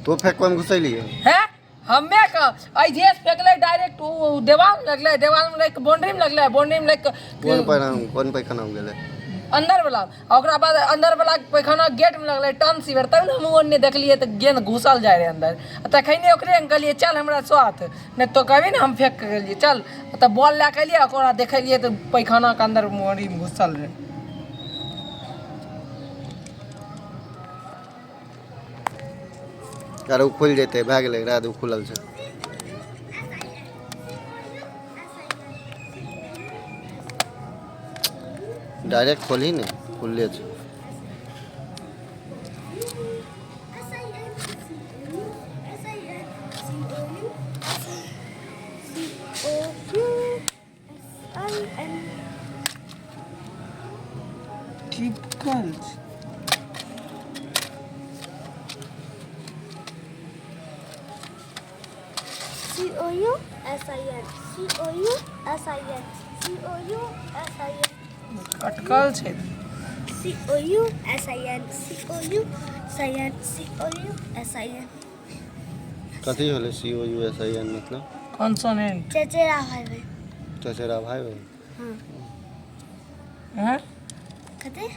वो फेंकवा में घुसैलिए है हमे का ऐधे फेंकले डायरेक्ट देवाल में लगले, देवाल में लग बाउंड्री में लगले, बाउंड्री में लग कौन पैखाना में गेले अंदर वाला, और ओकरा बाद अंदर वाला पैखाना गेट में लगले टर्न सीवर, तब ना हम ओन्ने देखलिए तो गेंद घुसल जाए रहे अंदर। तखने ओकरे कहलिए चल हमरा साथ, नहीं तो कभी ना हम फेंक के गेलिए चल, तब बॉल ला के लिए ओकरा देखलिए तो पैखाना के अंदर मोरी में घुसल रहे। यार वो खुल जेते भाग गेले रात वो खुलल छै डायरेक्ट खोली ने खुलले छै टिपिकल कटकल छै कथी होले COUSIN मतलब कॉन्सोनेंट चचेरा भाई भाई चचेरा भाई भाई हैं कते